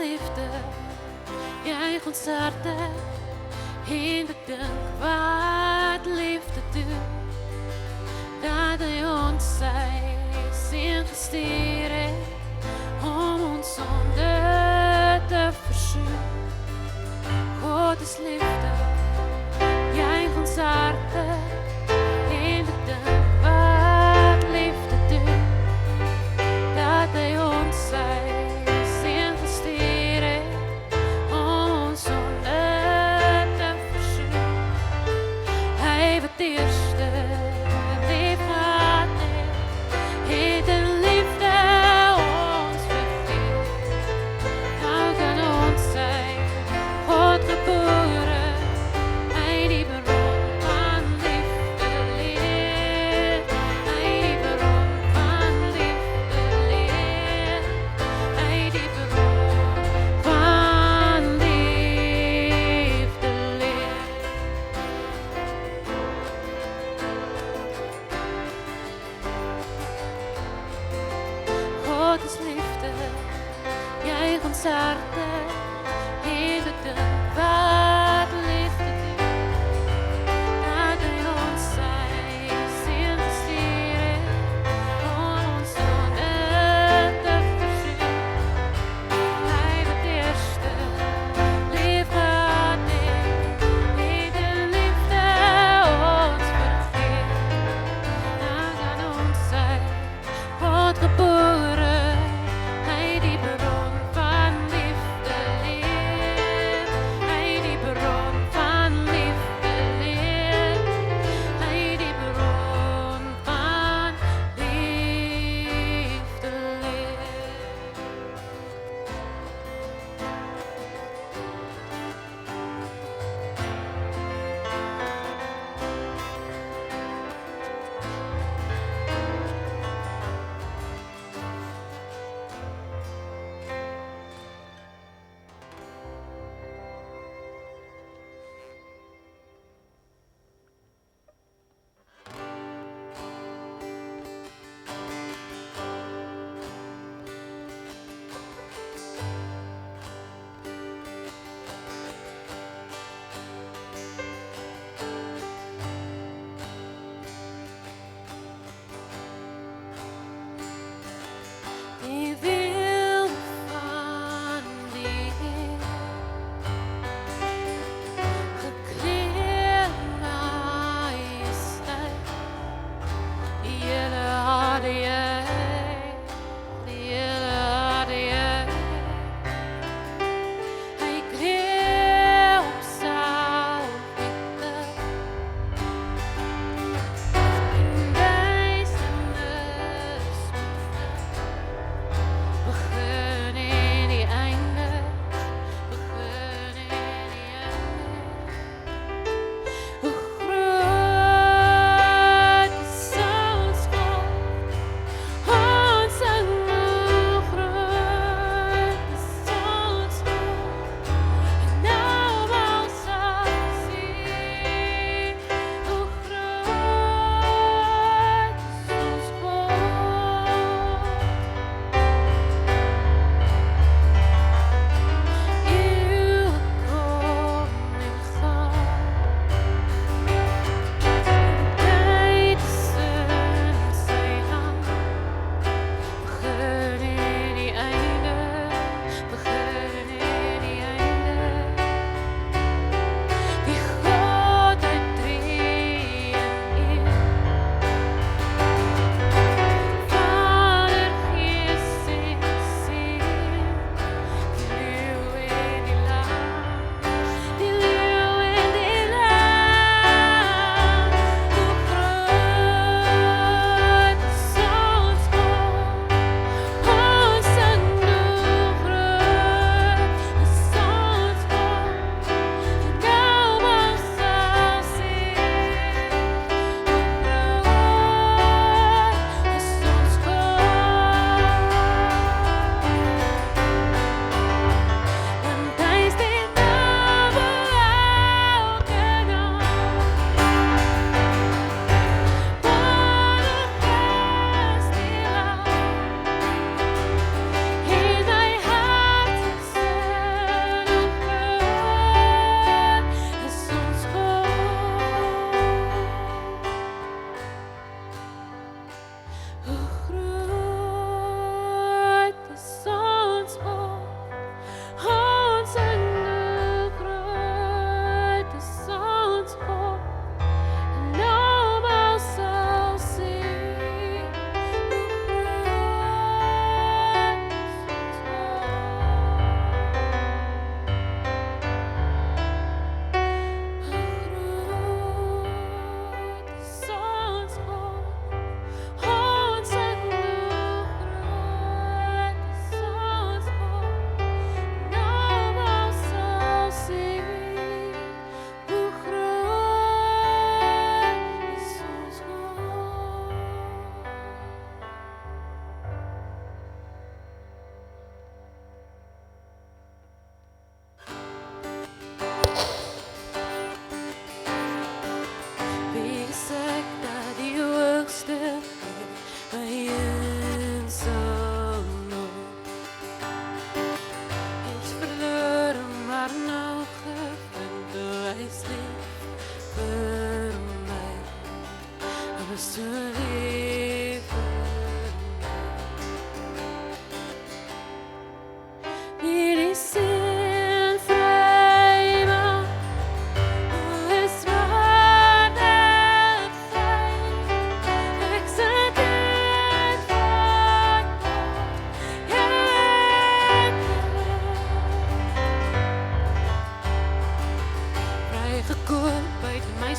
liefde, jy konserte en ek dink wat liefde doen, dat hy ons sy seun gestuur het om ons sonde te versoen. God is liefde, jy konserte en ek dink wat liefde doen, dat hy ons sy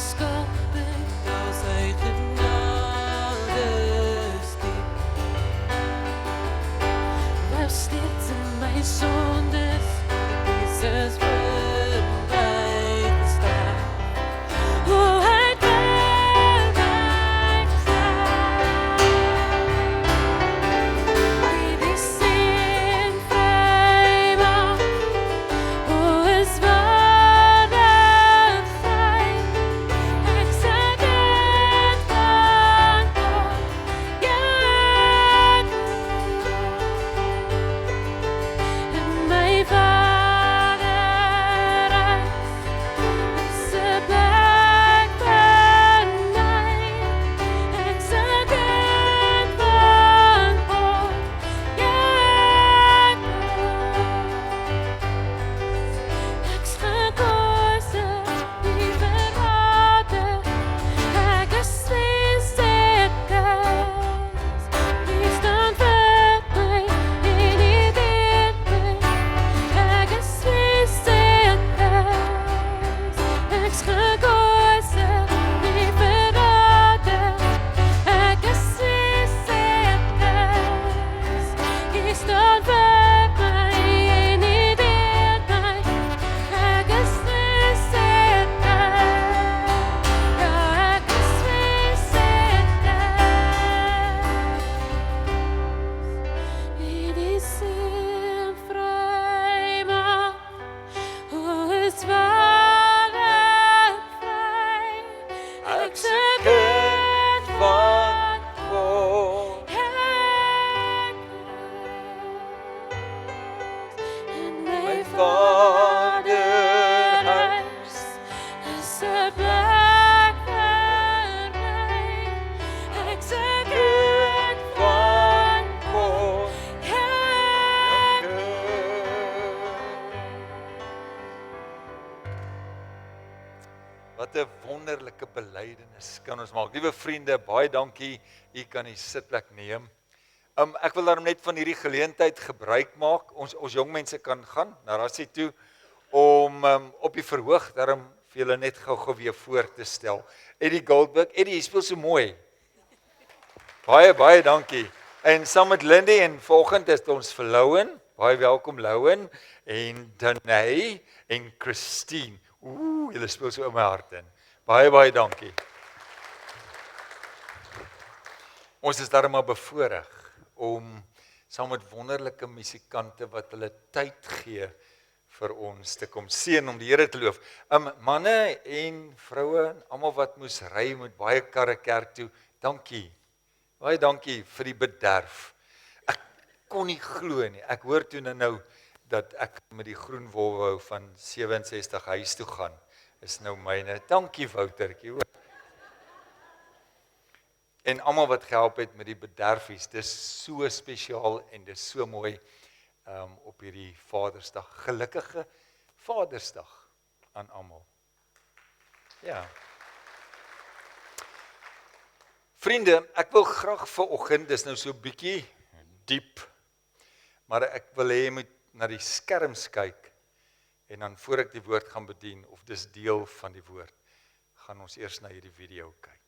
geskapen, al sy genade is diep. Wou steeds in my sondes, Jesus vir my gestaan. O, hy het vir my gestaan. Wie die sin vrymaak, o, is waarlik vry. Ek sê dit van God, ja, in my Vaderhuis is 'n plek vir my. Ek sê dit van God, ja, ek's gekose, nie verrate. Ek is nie seker, nie staan vir my en nie weet my. Ek is nie seker, ek's gekose, nie verrate. Ek is nie seker, nie staan vir my en nie weet my. Ek is nie seker, ja, ek is nie seker. Wie die sin vrymaak, o, is waarlik vry. Ek sê kind van God. in My my Vaderhuis is 'n plek vir my. Ek sê kind van God. Wat 'n wonderlike belydenis kan ons maak. Liewe vriende, baie dankie. U kan die sitplek neem. Ek wil daarom net van hierdie geleentheid gebruik maak. Ons jong mense kan gaan na Rassie toe om op die verhoog daarom vir julle net gou weer voor te stel. Eddie Goldberg, Eddie, jy speel so mooi. Baie dankie. En saam met Lindy en vanoggend is ons vir Louwen. Baie welkom Louwen en Danay en Christine. Julle speel so in my hart in. Baie dankie. Ons is daarom maar bevoorreg om saam met wonderlike musikante wat hulle tyd gee vir ons te kom seën om die Here te loof. Manne en vroue en almal wat moes ry met baie karre kerk toe, dankie. Baie dankie vir die bederf. Ek kon nie glo nie. Ek hoor toe nou dat ek met die groen Volvo van 67 huis toe gaan. Is nou myne. Dankie Woutertjie, hoor. En almal wat gehelp het met die bederfies, dis so spesiaal en dis so mooi op hierdie Vadersdag. Gelukkige Vadersdag aan almal. Ja. Vriende, ek wil graag vanoggend, dis nou so bietjie diep, maar ek wil hê jy moet na die skerms kyk en dan voor ek die woord gaan bedien, of dis deel van die woord, gaan ons eers na hierdie video kyk.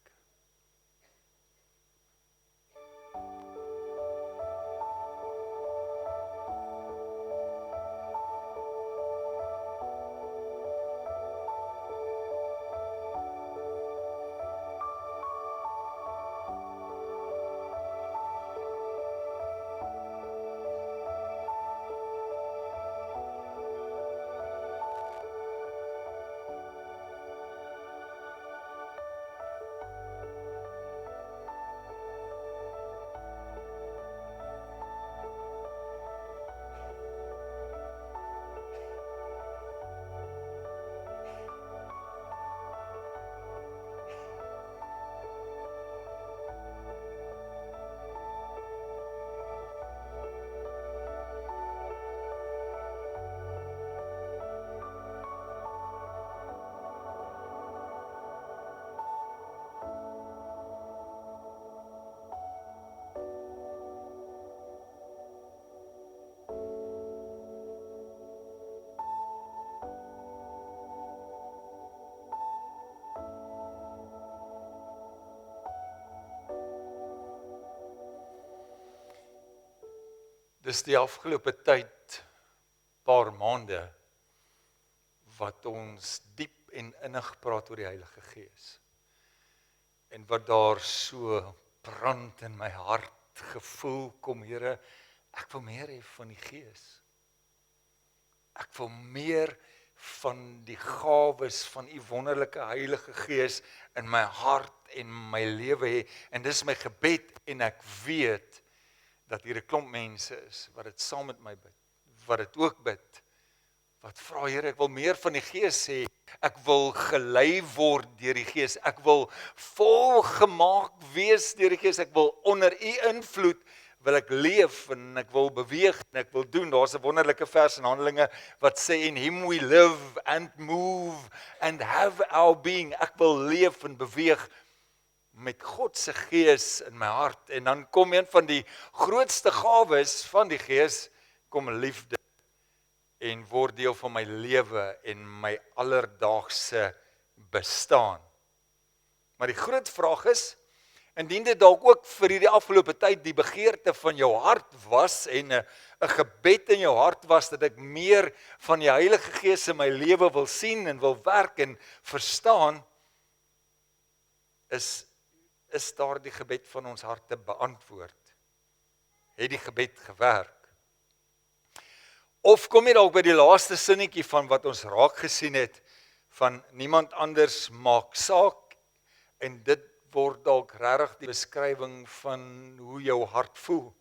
Dis die afgelope tyd, paar maande, wat ons diep en innig praat oor die Heilige Gees. En wat daar so brand in my hart gevoel kom, Here, ek wil meer hê van die Gees. Ek wil meer van die gawes van u wonderlike Heilige Gees in my hart en my lewe hê. En dis my gebed en ek weet dat hier 'n klomp mense is wat dit saam met my bid, wat dit ook bid, wat vra, Here, ek wil meer van die Gees hê. Ek wil gelei word deur die Gees. Ek wil volgemaak wees deur die Gees. Ek wil onder u invloed wil ek leef en ek wil beweeg en ek wil doen. Daar's 'n wonderlike vers in Handelinge wat sê, in him we live and move and have our being. Ek wil leef en beweeg met God se Gees in my hart. En dan kom een van die grootste gawes van die Gees, kom liefde, en word deel van my lewe en my alledaagse bestaan. Maar die groot vraag is, indien dit dalk ook vir hierdie afgelope tyd die begeerte van jou hart was en 'n gebed in jou hart was dat ek meer van die Heilige Gees in my lewe wil sien en wil werk en verstaan, is daar die gebed van ons harte beantwoord? Het die gebed gewerk? Of kom jy dalk by die laaste sinnetjie van wat ons raak gesien het, van niemand anders maak saak, en dit word dalk regtig die beskrywing van hoe jou hart voel.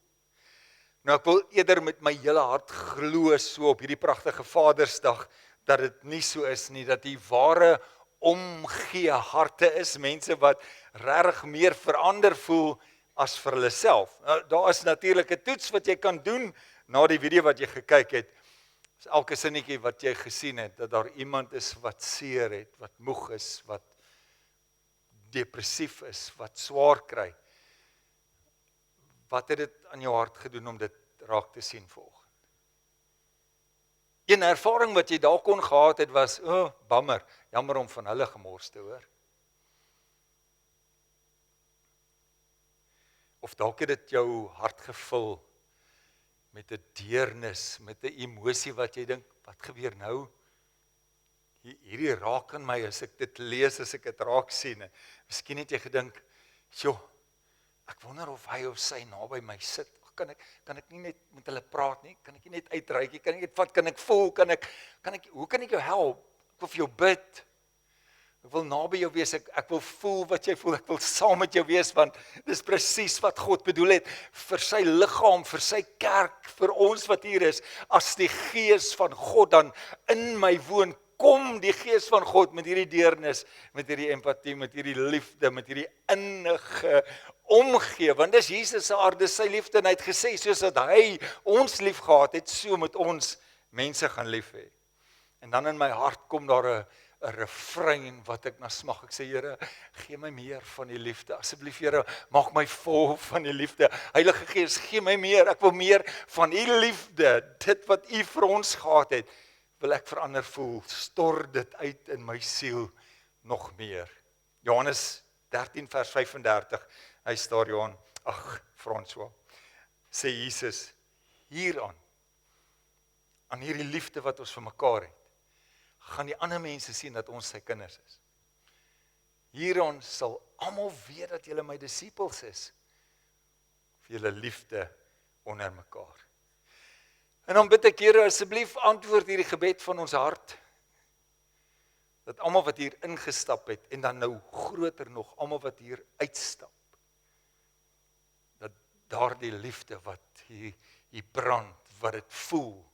Nou ek wil eerder met my hele hart glo so op hierdie pragtige Vadersdag, dat dit nie so is nie, dat die ware omgee harte is, mense wat regtig meer verander voel as vir hulle self. Nou, daar is natuurlik 'n toets wat jy kan doen na die video wat jy gekyk het. Is elke sinnetjie wat jy gesien het, dat daar iemand is wat seer het, wat moeg is, wat depressief is, wat swaar kry. Wat het dit aan jou hart gedoen om dit raak te sien vanoggend? Een ervaring wat jy daar kon gehad het was, bammer, jammer om van hulle gemors te hoor. Of dalk het dit jou hart gevul met 'n deernis, met 'n emosie wat jy dink, wat gebeur nou? Hierdie raak aan my as ek dit lees, as ek dit raak sien. En miskien het jy gedink, joh, ek wonder of hy of sy naby my sit. Kan ek nie net met hulle praat nie? Kan ek nie net uitreik nie? Kan ek net vat? Kan ek voel? Hoe kan ek jou help? Ek wil vir jou bid. Ek wil naby jou wees. Ek wil voel wat jy voel. Ek wil saam met jou wees, want dis presies wat God bedoel het vir sy liggaam, vir sy kerk, vir ons wat hier is. As die Gees van God dan in my woon, kom die Gees van God met hierdie deernis, met hierdie empatie, met hierdie liefde, met hierdie innige omgee, want dis Jesus se aard, dis sy liefde, en hy het gesê, soos dat hy ons lief gehad het, so moet ons mense gaan lief hê. En dan in my hart kom daar 'n refrein wat ek na smag. Ek sê, Here, gee my meer van die liefde. Asseblief, Here, maak my vol van die liefde. Heilige Gees, gee my meer. Ek wil meer van u liefde. Dit wat u vir ons gehad het, wil ek verander voel. Stort dit uit in my siel nog meer. Johannes 13 vers 35. Hy staar Johan, François, sê Jesus, hieraan, aan hierdie liefde wat ons vir mekaar het, gaan die ander mense sien dat ons sy kinders is. Hieraan sal almal weet dat julle my disippels is, vir julle liefde onder mekaar. En dan bid ek, Here, asseblief antwoord hierdie gebed van ons hart, dat almal wat hier ingestap het, en dan nou groter nog, almal wat hier uitstap, dat daardie liefde wat hier brand, wat dit voel.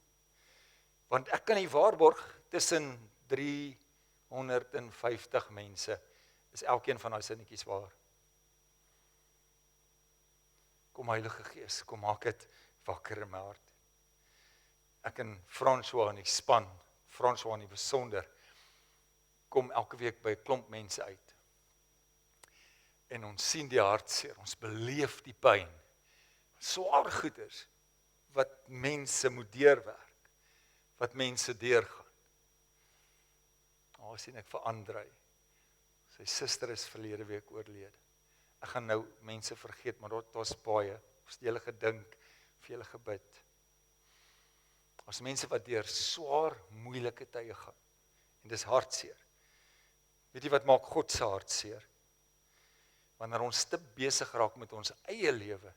Want ek kan nie waarborg, tussen 350 mense, is elkeen van daai sinnetjies waar. Kom Heilige Gees, kom maak dit wakker in my hart. Ek en François in die span, François in die besonder, kom elke week by 'n klomp mense uit. En ons sien die hartseer, ons beleef die pyn. Swaar goeders, wat mense moet deurwerk, wat mense deurgaan. Sien ek vir Andrei, sy suster is verlede week oorlede. Ek gaan nou mense vergeet, maar daar's baie, ons het julle gedink, vir julle gebid. Daar's mense wat deur swaar, moeilike tye gaan. En dis hartseer. Weet jy wat maak God se hartseer? Wanneer ons te besig raak met ons eie lewe,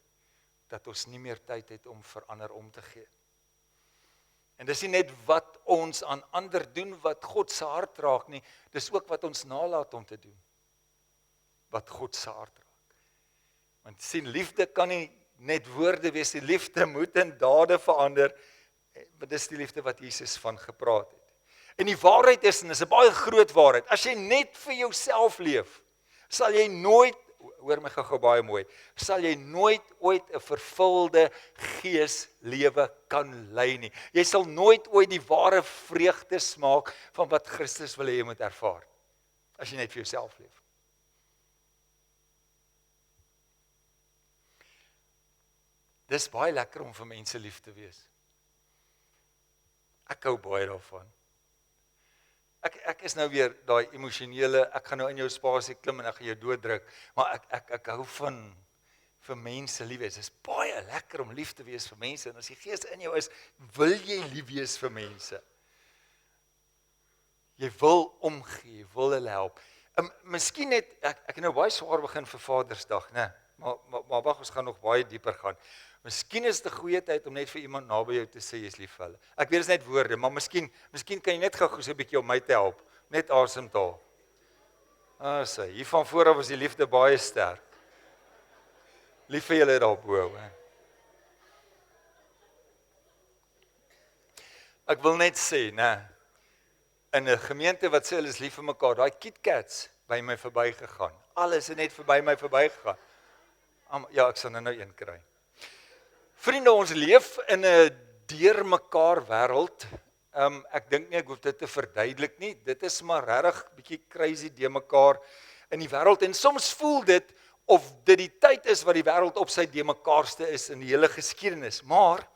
dat ons nie meer tyd het om vir ander om te gee. En dis nie net wat ons aan ander doen wat God se hart raak nie, dis ook wat ons nalat om te doen. Wat God se hart raak. Want sien, liefde kan nie net woorde wees, die liefde moet in dade verander. Dis die liefde wat Jesus van gepraat het. En die waarheid is, en dis 'n baie groot waarheid, as jy net vir jouself leef, sal jy nooit, hoor my gou baie mooi, sal jy nooit ooit 'n vervulde geeslewe kan lei nie. Jy sal nooit ooit die ware vreugde smaak van wat Christus wil hê jy moet ervaar, as jy net vir jouself leef. Dis baie lekker om vir mense lief te wees. Ek hou baie daarvan. Ek is nou weer daai emosionele, ek gaan nou in jou spasie klim en ek gaan jou dooddruk, maar ek hou van vir mense lief wees. Dit is baie lekker om lief te wees vir mense, en as die Gees in jou is, wil jy lief wees vir mense. Jy wil omgee, jy wil hulle help. Miskien net, ek het nou baie swaar begin vir Vadersdag, né? Maar wag, ons gaan nog baie dieper gaan. Miskien is dit 'n goeie tyd om net vir iemand naby jou te sê jy is lief vir hulle. Ek weet dit is net woorde, maar miskien kan jy net gou so 'n bietjie om my te help. Net asemhaal. Sê, hier van voor af is die liefde baie sterk. Lief vir julle daarbo, hè. Ek wil net sê, né, in 'n gemeente wat sê hulle is lief vir mekaar, daai KitKats by my verbygegaan. Alles het net verby my verbygegaan. Ja, ek sal nou een kry. Vriende, ons leef in 'n deurmekaar wêreld. Ek dink nie ek hoef dit te verduidelik nie. Dit is maar regtig bietjie crazy deurmekaar in die wêreld, en soms voel dit of dit die tyd is wat die wêreld op sy deurmekaarste is in die hele geskiedenis. Maar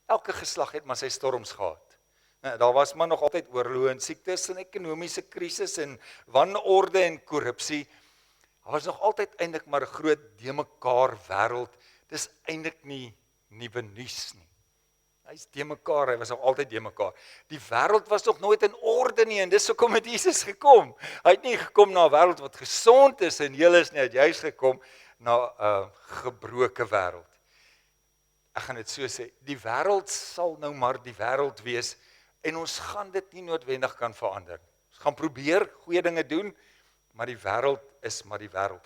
elke geslag het maar sy storms gehad. Daar was maar nog altyd oorloë en siektes en ekonomiese krisis en wanorde en korrupsie. Daar was nog altyd eintlik maar 'n groot deurmekaar wêreld. Dis eintlik nie nuwe nuus nie. Hy's deurmekaar, hy was nog altyd deurmekaar. Die wêreld was nog nooit in orde nie, en dis hoekom het Jesus gekom. Hy het nie gekom na 'n wêreld wat gesond is en heel is nie, hy het juist gekom na 'n gebroke wêreld. Ek gaan dit so sê, die wêreld sal nou maar die wêreld wees, en ons gaan dit nie noodwendig kan verander. Ons gaan probeer goeie dinge doen, maar die wêreld is maar die wêreld.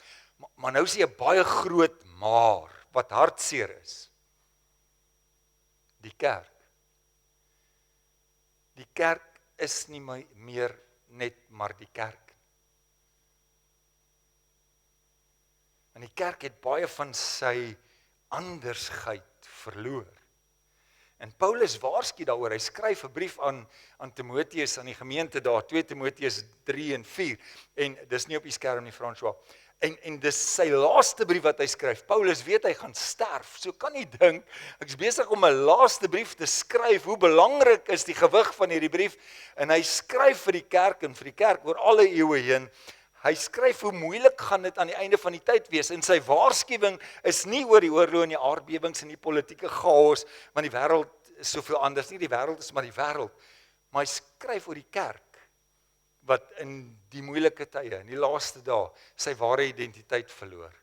Maar nou is hier 'n baie groot maar, wat hartseer is. Die kerk. Die kerk is nie meer net maar die kerk. En die kerk het baie van sy andersheid verloor. En Paulus waarsku daaroor, hy skryf 'n brief aan Timoteus, aan die gemeente daar, 2 Timoteus 3 en 4, en dis nie op die skerm nie, François. En dis sy laaste brief wat hy skryf. Paulus weet hy gaan sterf, so kan jy dink, ek is besig om 'n laaste brief te skryf, hoe belangrik is die gewig van hierdie brief, en hy skryf vir die kerk, en vir die kerk oor alle eeue heen. Hy skryf hoe moeilik gaan dit aan die einde van die tyd wees, en sy waarskuwing is nie oor die oorlog en die aardbewings en die politieke chaos, want die wêreld is soveel anders nie, die wêreld is maar die wêreld, maar hy skryf oor die kerk, wat in die moeilike tye, in die laaste dae, sy ware identiteit verloor.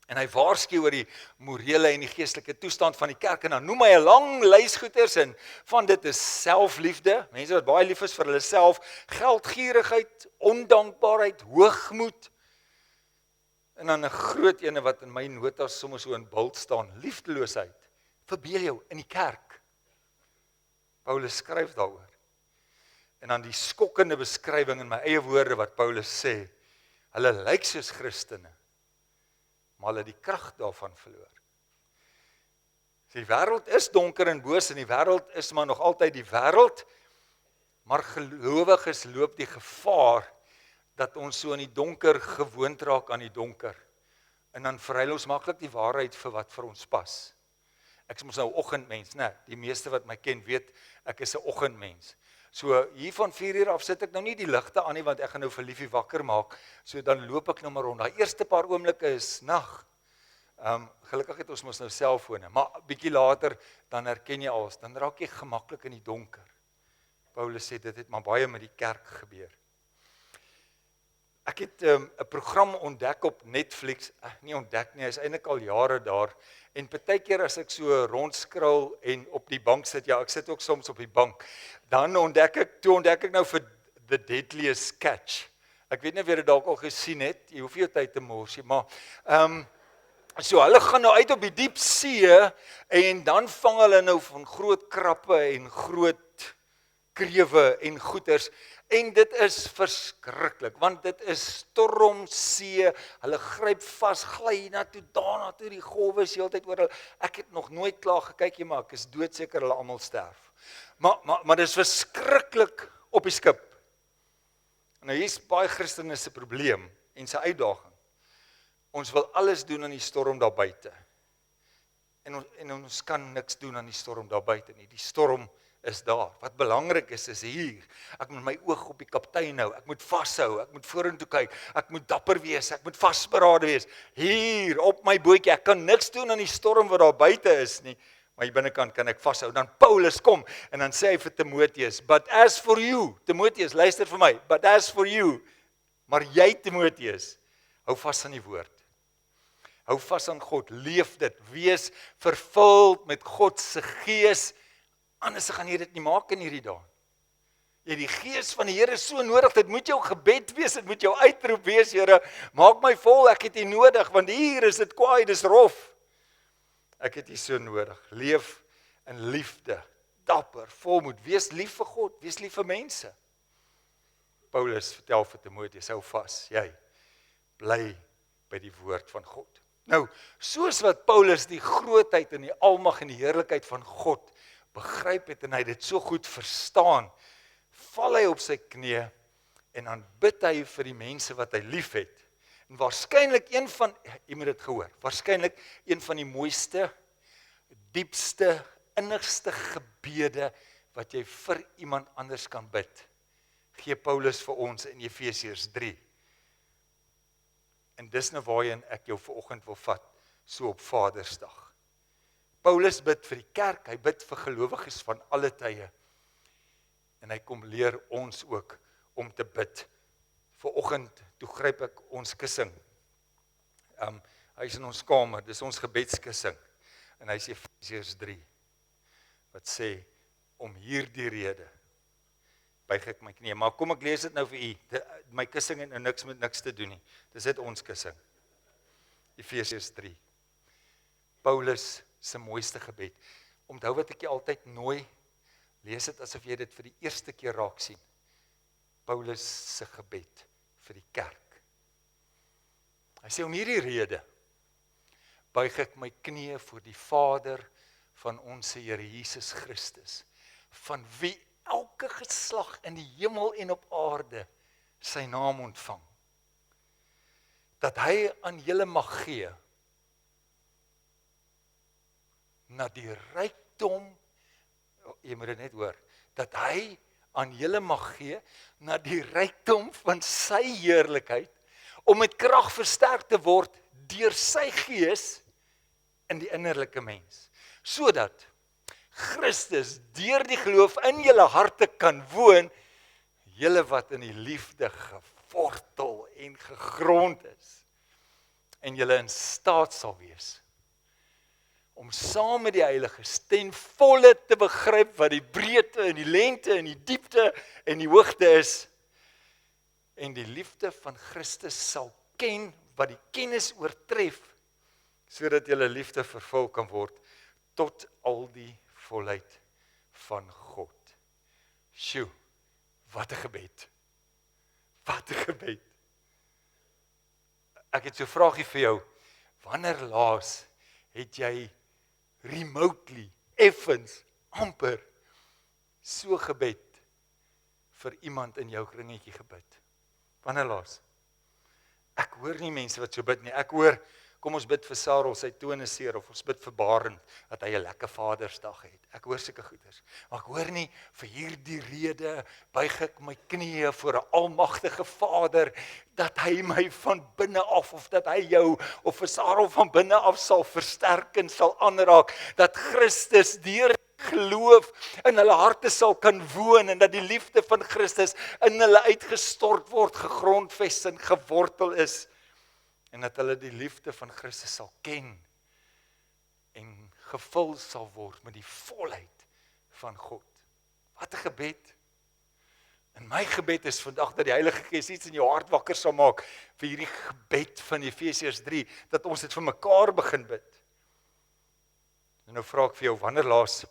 En hy waarsku oor die morele en die geestelike toestand van die kerk, en dan noem hy 'n lang lys goeters, en van dit is selfliefde, mense wat baie lief is vir hulle self, geldgierigheid, ondankbaarheid, hoogmoed, en dan 'n groot ene wat in my notas soms so in bult staan, liefdeloosheid. Verbeel jou, in die kerk. Paulus skryf daaroor. En dan die skokkende beskrywing in my eie woorde wat Paulus sê, hulle lyk soos Christene, maar hulle die krag daarvan verloor. Die wêreld is donker en boos, en die wêreld is maar nog altyd die wêreld, maar gelowiges loop die gevaar dat ons so in die donker gewoond raak aan die donker, en dan verruil ons maklik die waarheid vir wat vir ons pas. Ek is mos nou 'n oggendmens, né? Die meeste wat my ken weet, ek is 'n oggendmens. So hier van 4 uur af sit ek nou nie die ligte aan nie, want ek gaan nou vir Liefie wakker maak, so dan loop ek nou maar rond. Daai eerste paar oomblikke is nag. Gelukkig het ons mos nou selfone, maar bietjie later dan herken jy alles, dan raak jy gemaklik in die donker. Paulus sê dit het maar baie met die kerk gebeur. Ek het 'n program ontdek op Netflix, nie ontdek nie, hy is eintlik al jare daar, en partykeer as ek so rondskrol en op die bank sit, ja, ek sit ook soms op die bank, dan ontdek ek nou vir The Deadliest Catch. Ek weet nie of jy dit dalk al gesien het, jy hoef nie jou tyd te mors nie, maar so hulle gaan nou uit op die diep see en dan vang hulle nou van groot krappe en groot krewe en goeters en dit is verskriklik want dit is stormsee, hulle gryp vas, gly na toe daarna toe, die golwe is heeltyd oor hulle. Ek het nog nooit klaar gekyk nie, maar ek is doodseker hulle almal sterf. Maar dit is verskriklik op die skip. Nou hier's baie Christene se probleem en sy uitdaging. Ons wil alles doen aan die storm daar buite. En ons kan niks doen aan die storm daar buite nie. Die storm is daar. Wat belangrik is hier. Ek moet my oog op die kaptein hou. Ek moet vashou. Ek moet vorentoe kyk. Ek moet dapper wees. Ek moet vasberade wees. Hier op my bootjie. Ek kan niks doen aan die storm wat daar buite is nie. Maar hier binnekant kan ek vashou. Dan Paulus kom en dan sê hy vir Timoteus, "But as for you, Timoteus, luister vir my. But as for you, maar jy Timoteus, hou vas aan die woord. Hou vas aan God, leef dit, wees vervuld met God se gees, anders gaan jy dit nie maak in hierdie dae. Jy die gees van die Here is so nodig, dit moet jou gebed wees, dit moet jou uitroep wees, Here, maak my vol, ek het U nodig, want hier is dit kwaai, dis rof. Ek het U so nodig, leef in liefde, dapper, volmoed, wees lief vir God, wees lief vir mense. Paulus vertel vir Timoteus, hou vas, jy, bly by die woord van God. Nou, soos wat Paulus die grootheid en die almag en die heerlikheid van God begryp het en hy dit so goed verstaan, val hy op sy knie en dan bid hy vir die mense wat hy lief het. En waarskynlik jy moet dit gehoor, waarskynlik een van die mooiste, diepste, innigste gebede wat jy vir iemand anders kan bid, gee Paulus vir ons in Efesiërs 3. En dis nou waarheen ek jou vanoggend wil vat, so op Vadersdag. Paulus bid vir die kerk, hy bid vir gelowiges van alle tye. En hy kom leer ons ook om te bid. Vanoggend, toe gryp ek ons kussing. Hy is in ons kamer, dis ons gebedskussing. En hy sê Efesiërs 3, wat sê, om hierdie rede, buig ek my knie. Maar kom ek lees dit nou vir u. My kussing het nou niks met niks te doen nie. Dis dit ons kussing. Efesiërs 3. Paulus se mooiste gebed. Onthou wat ek jy altyd nooi, lees dit asof jy dit vir die eerste keer raak sien. Paulus se gebed vir die kerk. Hy sê om hierdie rede, buig ek my knie voor die Vader van ons Here Jesus Christus, van wie elke geslag in die hemel en op aarde sy naam ontvang, dat hy aan julle mag gee, na die rykdom, jy moet dit net hoor, dat hy aan julle mag gee, na die rykdom van sy heerlikheid, om met krag versterk te word, deur sy gees, in die innerlike mens, sodat Christus deur die geloof in julle harte kan woon, julle wat in die liefde gewortel en gegrond is, en julle in staat sal wees, om saam met die heiliges ten volle te begryp wat die breedte en die lengte en die diepte en die hoogte is, en die liefde van Christus sal ken, wat die kennis oortref, sodat julle liefde vervul kan word, tot al die volheid van God. Sjoe, wat 'n gebed. Wat 'n gebed. Ek het so 'n vraagie vir jou. Wanneer laas het jy remotely, effens, amper so gebed vir iemand in jou kringetjie gebid? Wanneer laas? Ek hoor nie mense wat so bid nie. Ek hoor Kom ons bid vir Sarel, sy tone seer, of ons bid vir Barend, dat hy 'n lekker Vadersdag het. Ek hoor sulke goeders. Maar ek hoor nie, vir hierdie rede buig ek my knieë voor 'n almagtige Vader, dat hy my van binne af, of dat hy jou, of vir Sarel van binne af sal versterk en sal aanraak, dat Christus deur geloof in hulle harte sal kan woon, en dat die liefde van Christus in hulle uitgestort word, gegrondves en gewortel is, en dat hulle die liefde van Christus sal ken, en gevul sal word met die volheid van God. Wat 'n gebed! En my gebed is vandag dat die Heilige Gees iets in jou hart wakker sal maak, vir hierdie gebed van Efesiërs 3, dat ons dit vir mekaar begin bid. En nou vra ek vir jou, wanneer laas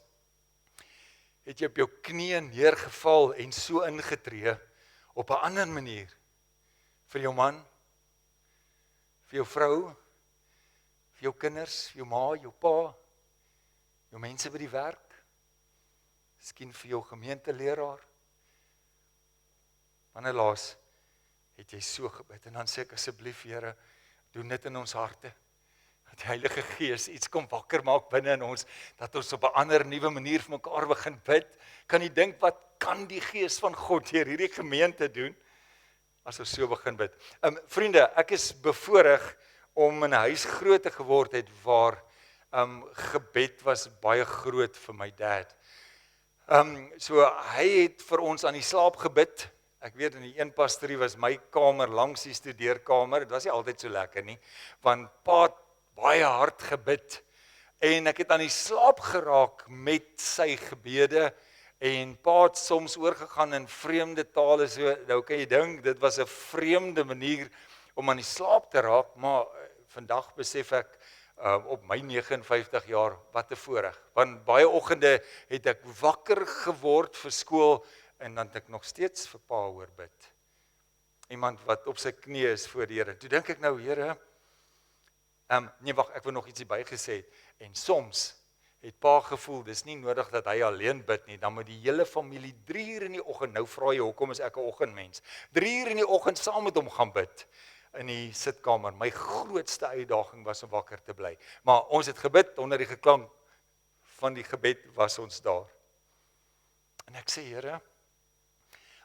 het jy op jou knieë neergeval en so ingetree op 'n ander manier vir jou man, vir jou vrou, vir jou kinders, vir jou ma, jou pa, jou mense by die werk, miskien vir jou gemeenteleraar. Wanneer laas het jy so gebid? En dan sê ek asseblief, Here, doen dit in ons harte, dat die Heilige Gees iets kom wakker maak binne in ons, dat ons op 'n ander nuwe manier vir mekaar begin bid. Kan jy dink, wat kan die Gees van God deur hierdie gemeente doen, as ons so begin bid? Vriende, ek is bevoorreg om in 'n huis groot te geword het, waar gebed was baie groot vir my dad. So hy het vir ons aan die slaap gebid. Ek weet, in die een pastorie was my kamer langs die studeerkamer. Dit was nie altyd so lekker nie, want pa het baie hard gebid, en ek het aan die slaap geraak met sy gebede, en pa het soms oorgegaan in vreemde tale, so, nou kan jy dink, dit was 'n vreemde manier om aan die slaap te raak, maar vandag besef ek, op my 59 jaar, wat 'n voorreg, want baie oggende het ek wakker geword vir skool, en dan het ek nog steeds vir pa hoor bid. Iemand wat op sy knieë is voor die Here. Toe dink ek nou, Here, nee wag, ek wil nog ietsie bygesê het. En soms het pa gevoel, dis nie nodig dat hy alleen bid nie, dan moet die hele familie 3 uur in die oggend, nou vra jy, hoekom is ek 'n oggendmens, 3 uur in die oggend saam met hom gaan bid, in die sitkamer. My grootste uitdaging was om wakker te bly. Maar ons het gebid, onder die geklank van die gebed was ons daar. En ek sê, Here,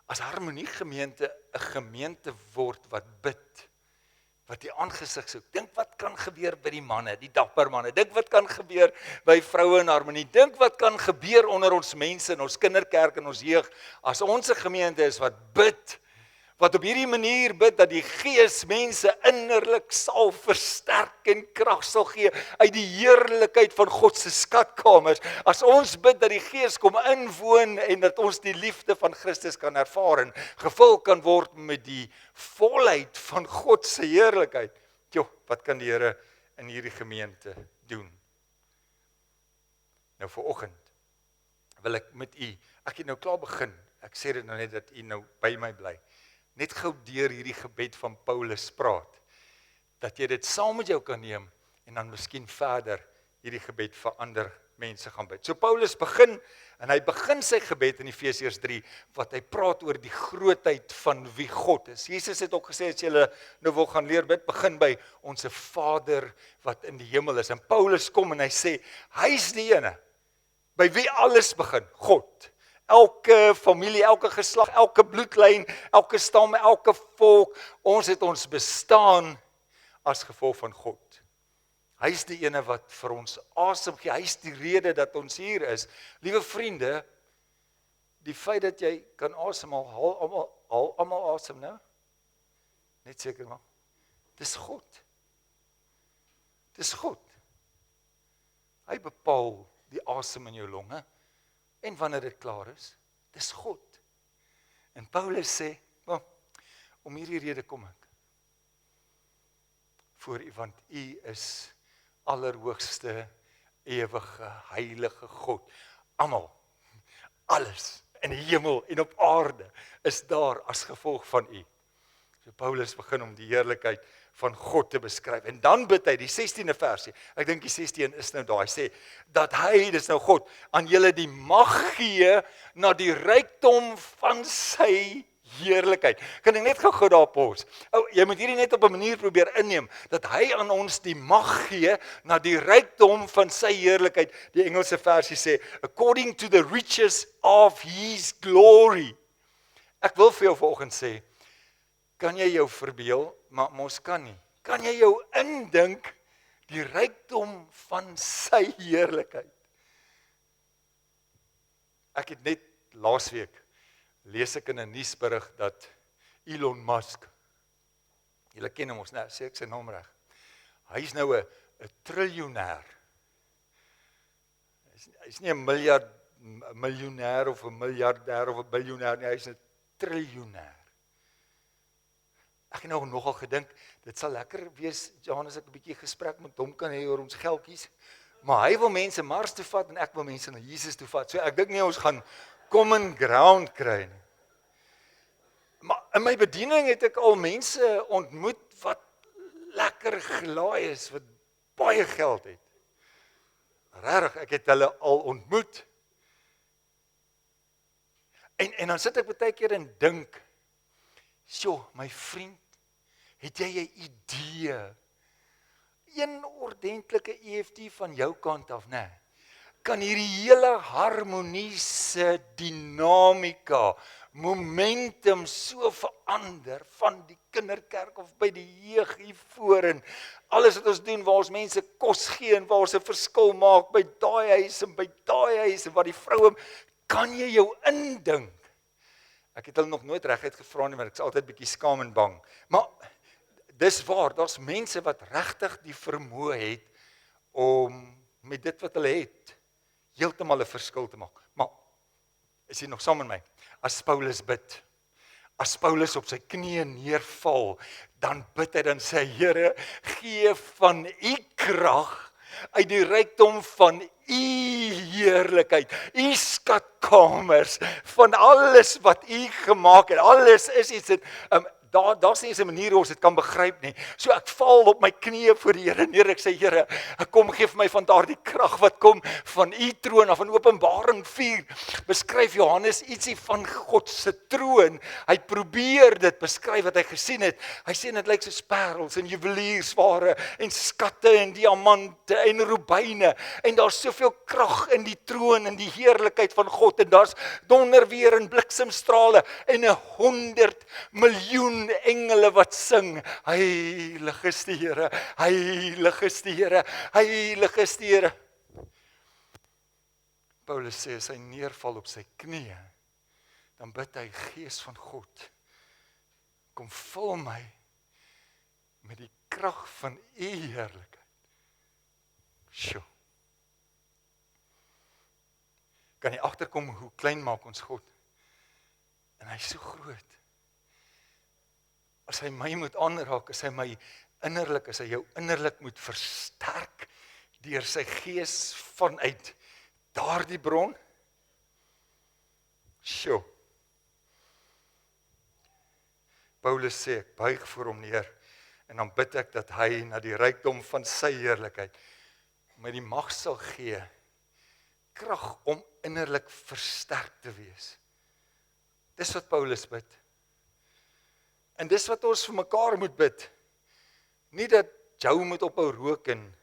as Harmonie gemeente 'n gemeente word wat bid, wat die aangesig soek, dink wat kan gebeur by die manne, die dapper manne, dink wat kan gebeur by vroue in Harmonie, dink wat kan gebeur onder ons mense, in ons kinderkerk en ons jeug, as ons 'n gemeente is wat bid, wat op hierdie manier bid, dat die Gees mense innerlik sal versterk en krag sal gee uit die heerlikheid van God se skatkamers. As ons bid dat die Gees kom inwoon en dat ons die liefde van Christus kan ervaar en gevul kan word met die volheid van God se heerlikheid. Jo, wat kan die Here in hierdie gemeente doen? Nou vanoggend wil ek met u, ek het nou klaar begin, ek sê dit nou net dat u nou by my bly. Net gou deur hierdie gebed van Paulus praat, dat jy dit saam met jou kan neem, en dan miskien verder hierdie gebed vir ander mense gaan bid. So Paulus begin, en hy begin sy gebed in Efesiërs 3, wat hy praat oor die grootheid van wie God is. Jesus het ook gesê, as jy nou wil gaan leer bid, begin by onse Vader wat in die hemel is. En Paulus kom en hy sê, hy is die ene, by wie alles begin, God. Elke familie, elke geslag, elke bloedlyn, elke stam, elke volk, ons het ons bestaan as gevolg van God. Hy is die ene wat vir ons asem gee, hy is die rede dat ons hier is. Liewe vriende, die feit dat jy kan asemhaal, haal almal asem, nou? Net seker maar. Dis God. Dis God. Hy bepaal die asem in jou longe, en wanneer dit klaar is, dis God. En Paulus sê, om hierdie rede kom ek voor u, want u is allerhoogste, ewige, heilige God. Almal, alles in die hemel en op aarde is daar as gevolg van u. So Paulus begin om die heerlikheid van God te beskryf. En dan bid hy, die 16de versie, ek dink die 16 is nou daar, hy sê, dat hy, dis nou God, aan julle die mag gee, na die rykdom van sy heerlikheid. Kan ek net gou daar pos? Jy moet hierdie net op 'n manier probeer inneem, dat hy aan ons die mag gee na die rykdom van sy heerlikheid. Die Engelse versie sê, according to the riches of his glory. Ek wil vir jou vanoggend sê, kan jy jou verbeel, maar mos kan nie. Kan jy jou indink die rykdom van sy heerlikheid? Ek het net laasweek lees ek in 'n nuusberig dat Elon Musk, julle ken hom ons, né, sê ek sy naam reg. Hy's nou 'n triljoenêr. Hy's nie 'n miljoenêr of 'n miljardêr of 'n biljoenêr nie, hy's 'n triljoenêr. Ek het nou nogal gedink, dit sal lekker wees, Johan, as ek 'n bietjie gesprek met hom kan hê oor ons geldjies. Maar hy wil mense Mars toe vat en ek wil mense na Jesus toe vat. So ek dink nie ons gaan common ground kry nie. Maar in my bediening het ek al mense ontmoet wat lekker gelaai is, wat baie geld het. Regtig, ek het hulle al ontmoet. En dan sit ek baie keer en dink, "Sjoe, my vriend, het jy 'n idee? Een ordentlike EFT van jou kant af, né? Kan hierdie hele harmoniese dinamika, momentum so verander van die kinderkerk of by die jeug hier voor en alles wat ons doen waar ons mense kos gee en waar ons 'n verskil maak by daai huis en by daai huis en waar die vroue, kan jy jou indink?" Ek het hulle nog nooit reguit gevra nie, want ek is altyd bietjie skaam en bang. Maar dis waar, daar's mense wat regtig die vermoë het om met dit wat hulle het heeltemal 'n verskil te maak. Maar is jy nog saam met my? As Paulus bid, as Paulus op sy knieë neerval, dan bid hy, dan sê hy, Here, gee van u krag uit die rykdom van u heerlikheid, u skatkamers, van alles wat u gemaak het, alles is iets in, daar's nie 'n manier hoe ons dit kan begryp nie. So ek val op my knieë voor die Here neer, ek sê, Here, kom gee vir my van daardie krag wat kom van u troon af. In Openbaring 4 beskryf Johannes ietsie van God se troon. Hy probeer dit beskryf wat hy gesien het. Hy sê dit lyk soos parels en juweliersware en skatte en diamante en rubyne, en daar's soveel krag in die troon en die heerlikheid van God, en daar's donderweer en bliksemstrale en 100 miljoen engele wat sing, heilig is die Here, heilig is die Here, heilig is die Here. Paulus sê, as hy neerval op sy knieë, dan bid hy, Gees van God, kom vul my met die krag van u heerlikheid. Sjoe. Kan jy agterkom hoe klein maak ons God? En hy is so groot. As hy my moet aanraak, as hy my innerlik, as hy jou innerlik moet versterk deur sy gees vanuit daardie bron. Sjoe. Paulus sê, ek buig voor hom neer en dan bid ek dat hy na die rykdom van sy heerlikheid my die mag sal gee, krag om innerlik versterk te wees. Dis wat Paulus bid. En dis wat ons vir mekaar moet bid. Nie dat Jou moet ophou rook en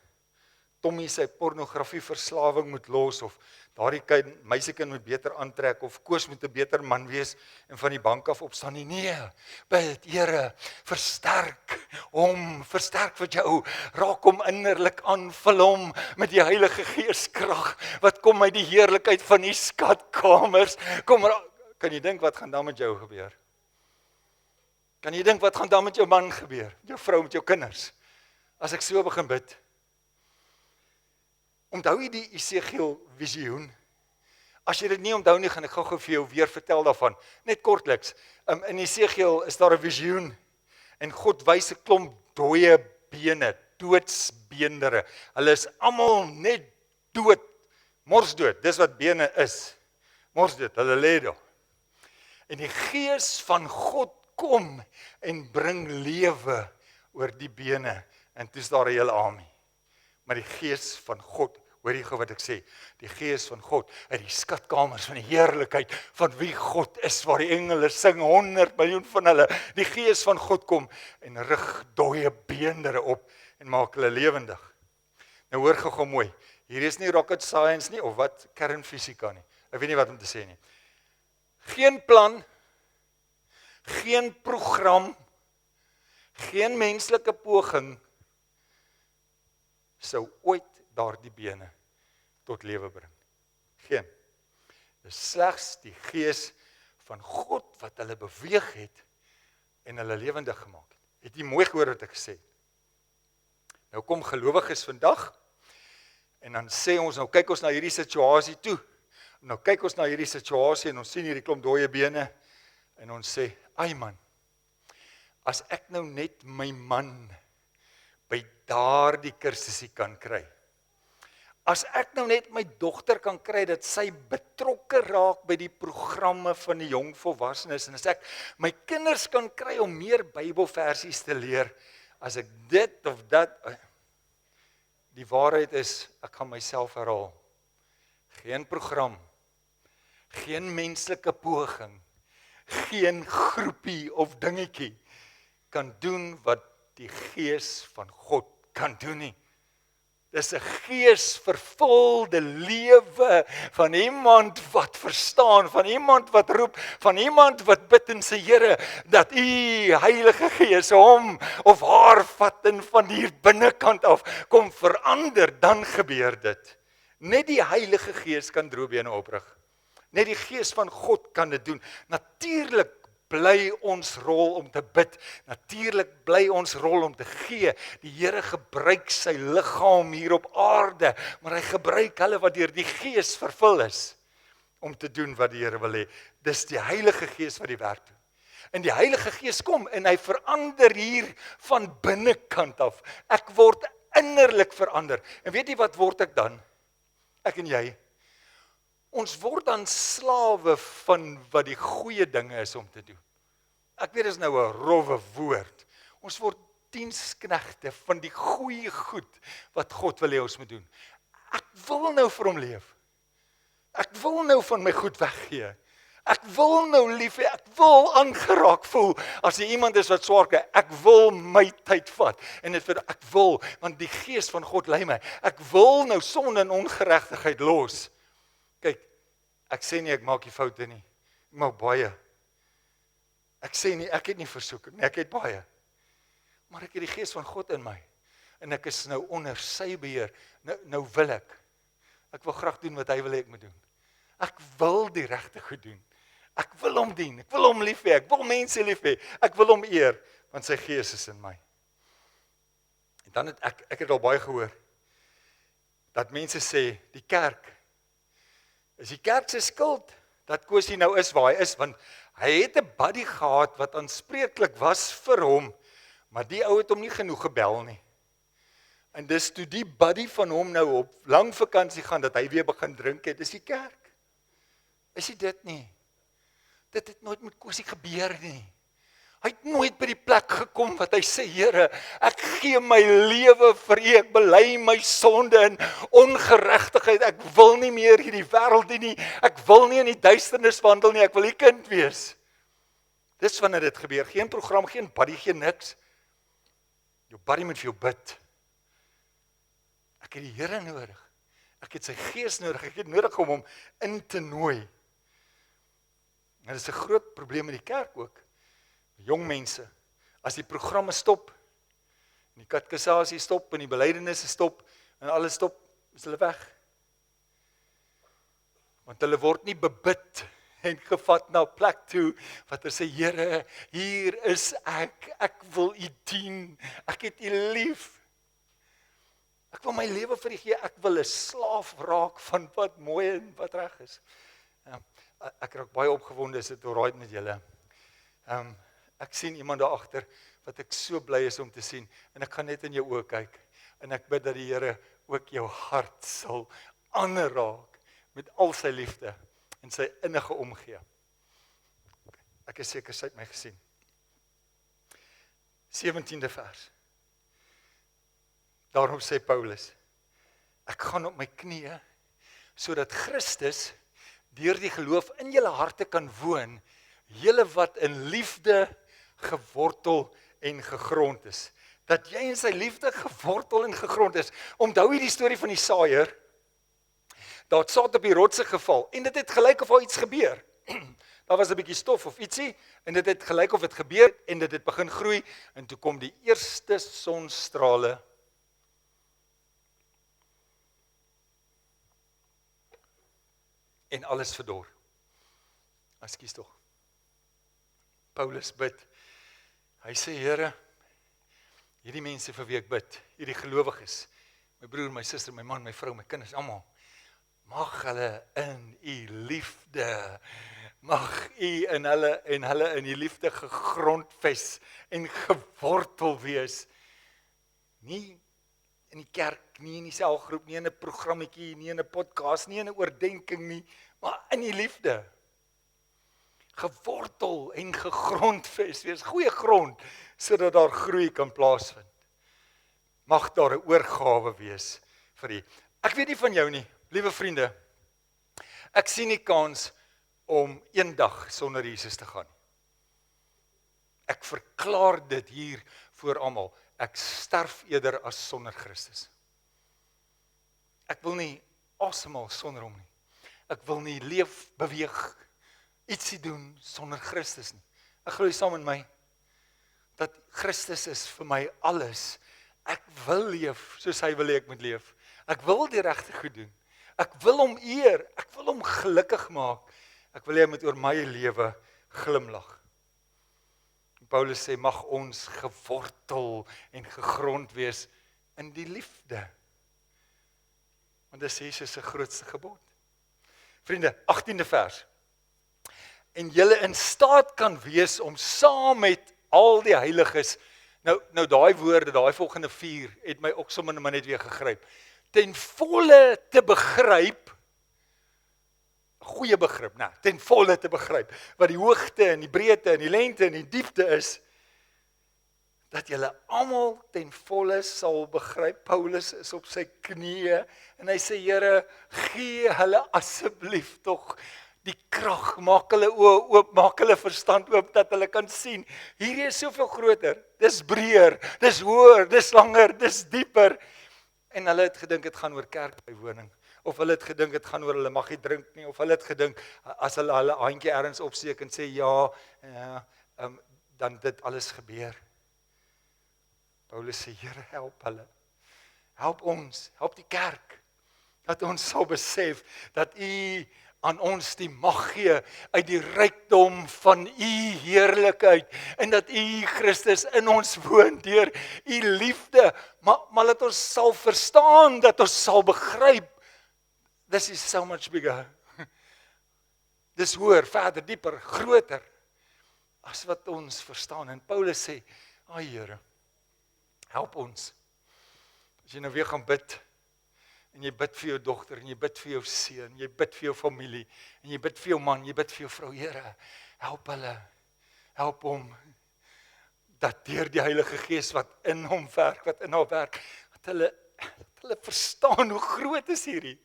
Tommy sy pornografieverslawing moet los, of daardie meisiekind moet beter aantrek, of Koos moet 'n beter man wees en van die bank af opstaan nie. Nee, bid, Here, versterk hom, versterk vir jou, raak hom innerlik aan, vul hom met die Heilige Gees krag, wat kom uit die heerlikheid van die skatkamers. Kom, kan jy dink wat gaan dan met jou gebeur? Kan jy dink wat gaan dan met jou man gebeur, jou vrou, met jou kinders, as ek so begin bid? Onthou jy die Esegiel visioen? As jy dit nie onthou nie, gaan ek gou vir jou weer vertel daarvan. Net kortliks, in Esegiel is daar 'n visioen, en God wys 'n klomp dooie bene, doodsbeendere. Hulle is almal net dood, morsdood, dis wat bene is. Morsdood, hulle lê daar. En die Gees van God kom en bring lewe oor die bene, en toe is daar 'n hele army. Maar die Gees van God Hoor jy gou wat ek sê? Die Gees van God uit die skatkamers van die heerlikheid van wie God is, waar die engele sing 100 miljoen van hulle. Die Gees van God kom en rig dooie beendere op en maak hulle lewendig. Nou hoor gou mooi. Hier is nie rocket science nie of wat kernfisika nie. Ek weet nie wat om te sê nie. Geen plan, geen program, geen menslike poging sou ooit daardie bene tot lewe bring. Geen. Dis slegs die Gees van God wat hulle beweeg het en hulle lewendig gemaak het. Het jy mooi gehoor wat ek gesê het? Nou kom gelowiges vandag en dan sê ons, nou kyk ons na hierdie situasie toe. Nou kyk ons na hierdie situasie en ons sien hierdie klomp dooie bene en ons sê, ai man, as ek nou net my man by daardie kursusie kan kry. As ek nou net my dogter kan kry dat sy betrokke raak by die programme van die jong volwassenes en as ek my kinders kan kry om meer Bybelversies te leer, as ek dit of dat, die waarheid is, ek gaan myself herhaal. Geen program, geen menslike poging, geen groepie of dingetjie kan doen wat die Gees van God kan doen nie. Dis 'n geesvervulde lewe van iemand wat verstaan, van iemand wat roep, van iemand wat bid en sê, Here, dat U Heilige Gees hom of haar vat en van hier binnekant af kom verander, dan gebeur dit. Net die Heilige Gees kan droëbene oprig. Net die Gees van God kan dit doen. Natuurlik bly ons rol om te bid. Natuurlik bly ons rol om te gee. Die Here gebruik sy liggaam hier op aarde, maar hy gebruik hulle wat deur die Gees vervul is om te doen wat die Here wil hê. Dis die Heilige Gees wat die werk doen. En die Heilige Gees kom en hy verander hier van binnekant af. Ek word innerlik verander. En weet jy wat word ek dan? Ek en jy. Ons word dan slawe van wat die goeie dinge is om te doen. Ek weet, dis nou 'n rowwe woord. Ons word diensknegte van die goeie goed wat God wil hê ons moet doen. Ek wil nou vir hom leef. Ek wil nou van my goed weggee. Ek wil nou lief hê, ek wil aangeraak voel as jy iemand is wat swaar kry. Ek wil my tyd vat en ek wil, want die Gees van God lei my. Ek wil nou sonde en ongeregtigheid los. Kyk, ek sê nie ek maak nie foute nie. Ek maak baie. Ek sê nie ek het nie versoeking nie, ek het baie. Maar ek het die Gees van God in my en ek is nou onder sy beheer. Nou wil ek. Ek wil graag doen wat hy wil hê ek moet doen. Ek wil die regte goed doen. Ek wil hom dien, ek wil hom lief hê, ek wil mense lief hê, ek wil hom eer, want sy Gees is in my. En dan het ek het al baie gehoor, dat mense sê, die kerk, is die kerk se skuld, dat Kosie nou is waar hy is, want hy het 'n buddy gehad, wat aanspreeklik was vir hom, maar die ou het hom nie genoeg gebel nie. En dis toe die buddy van hom nou op lang vakansie gaan, dat hy weer begin drink het, is die kerk. Is dit nie? Dit het nooit met Kosie gebeur nie. Hy het nooit by die plek gekom wat hy sê, Here, ek gee my lewe vir U, ek bely my sonde en ongeregtigheid, ek wil nie meer hierdie wêreld dien nie, ek wil nie in die duisternis wandel nie, ek wil U kind wees. Dis wanneer dit gebeur, geen program, geen buddy, geen niks. Jou buddy moet vir jou bid. Ek het die Here nodig, ek het sy Gees nodig, ek het nodig om hom in te nooi. En dit is 'n groot probleem in die kerk ook. Jong mense, as die programme stop, en die katekisasie stop, en die belydenisse stop, en alles stop, is hulle weg. Want hulle word nie bebid en gevat na 'n plek toe, wat hulle sê, Here, hier is ek wil U dien, ek het U lief. Ek wil my lewe vir U gee, ek wil 'n slaaf raak van wat mooi en wat reg is. Ek raak baie opgewonde, is dit alright met julle. Ek sien iemand daar agter wat ek so bly is om te sien, en ek gaan net in jou oë kyk, en ek bid dat die Here ook jou hart sal aanraak met al sy liefde en sy innige omgee. Ek is seker sy het my gesien. 17de vers. Daarom sê Paulus, ek gaan op my knieë, sodat Christus deur die geloof in julle harte kan woon, julle wat in liefde gewortel en gegrond is. Dat jy in sy liefde gewortel en gegrond is. Onthou jy die storie van die saaiër? Daar het saad op die rotse geval, en dit het gelyk of al iets gebeur. Daar was 'n bietjie stof of ietsie, en dit het gelyk of dit gebeur, en dit het begin groei, en toe kom die eerste sonstrale, en alles verdor. Ekskuus tog. Paulus bid. Hy sê, Here, hierdie mense vir wie ek bid, hierdie gelowiges, my broer, my suster, my man, my vrou, my kinders, almal, mag hulle in u liefde, mag u in hulle in die liefde gegrondves en gewortel wees. Nie in die kerk, nie in die selgroep, nie in 'n programmetjie, nie in 'n podcast, nie in 'n oordenking nie, maar in die liefde. Gewortel en gegrondves wees, goeie grond, sodat daar groei kan plaasvind. Mag daar 'n oorgawe wees vir u. Ek weet nie van jou nie, liewe vriende, ek sien nie kans om een dag sonder Jesus te gaan. Ek verklaar dit hier voor almal. Ek sterf eerder as sonder Christus. Ek wil nie asemhaal sonder hom nie. Ek wil nie leef, beweeg, ietsie doen sonder Christus nie. Ek glo saam met my dat Christus is vir my alles. Ek wil leef soos hy wil hê ek moet leef. Ek wil die regte goed doen. Ek wil hom eer. Ek wil hom gelukkig maak. Ek wil hê hy moet oor my lewe glimlag. Paulus sê, mag ons gewortel en gegrond wees in die liefde. Want dit is Jesus se grootste gebod. Vriende, 18de vers. En julle in staat kan wees om saam met al die heiliges, nou daai woorde, daai volgende 4, het my ook sommer net weer gegryp. Ten volle te begryp, goeie begrip, ten volle te begryp, wat die hoogte en die breedte en die lengte en die diepte is, dat julle almal ten volle sal begryp. Paulus is op sy knieë, en hy sê, Here, gee hulle asseblief tog die krag, maak hulle oë oop, maak hulle verstand oop, dat hulle kan sien, hierdie is soveel groter, dis breër, dis hoër, dis langer, dis dieper, en hulle het gedink, het gaan oor kerkbywoning, of hulle het gedink, het gaan oor hulle mag nie drink nie, of hulle het gedink, as hulle handjie ergens opsteek en sê, dan dit alles gebeur. Paulus sê, Here, help hulle, help ons, help die kerk, dat ons sal besef, dat u aan ons die mag gee, uit die rykdom van u heerlikheid, en dat u Christus in ons woon, deur u liefde, maar dat ons sal verstaan, dat ons sal begryp, this is so much bigger, dis hoër, verder, dieper, groter, as wat ons verstaan, en Paulus sê, Here, help ons, as jy nou weer gaan bid, en jy bid vir jou dogter, en jy bid vir jou seun, jy bid vir jou familie, en jy bid vir jou man, jy bid vir jou vrou, Here, help hulle, help hom, dat deur die Heilige Gees wat in hom werk, wat in haar werk, dat hulle verstaan hoe groot is hierdie.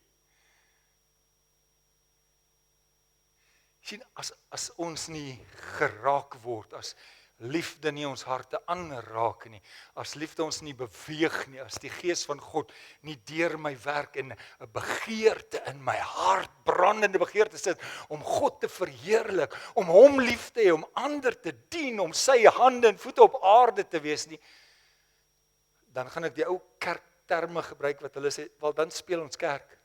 Sien, as ons nie geraak word, as liefde nie ons harte aanraak nie, as liefde ons nie beweeg nie, as die Gees van God nie deur my werk en 'n begeerte in my hart, brandende begeerte sit, om God te verheerlik, om hom lief te hê, om ander te dien, om sy hande en voete op aarde te wees nie, dan gaan ek die ou kerkterme gebruik wat hulle sê, wel dan speel ons kerk.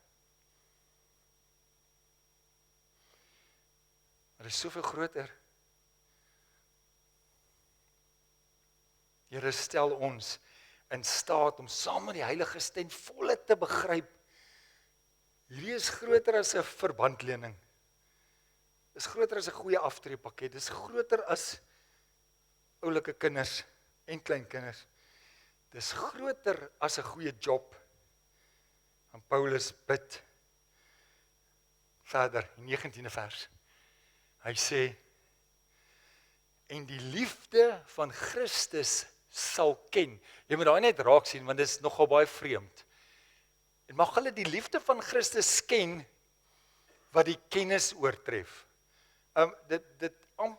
Maar dit is soveel groter. Here, stel ons in staat om saam met die Heiliges ten volle te begryp. Hierdie is groter as 'n verbandlening. Dis groter as 'n goeie aftreepakket. Dis groter as oulike kinders en kleinkinders. Dis groter as 'n goeie job. En Paulus bid verder, in 19de vers. Hy sê, en die liefde van Christus sal ken. Jy moet daai net raak sien, want dit is nogal baie vreemd. En mag hulle die liefde van Christus ken wat die kennis oortref.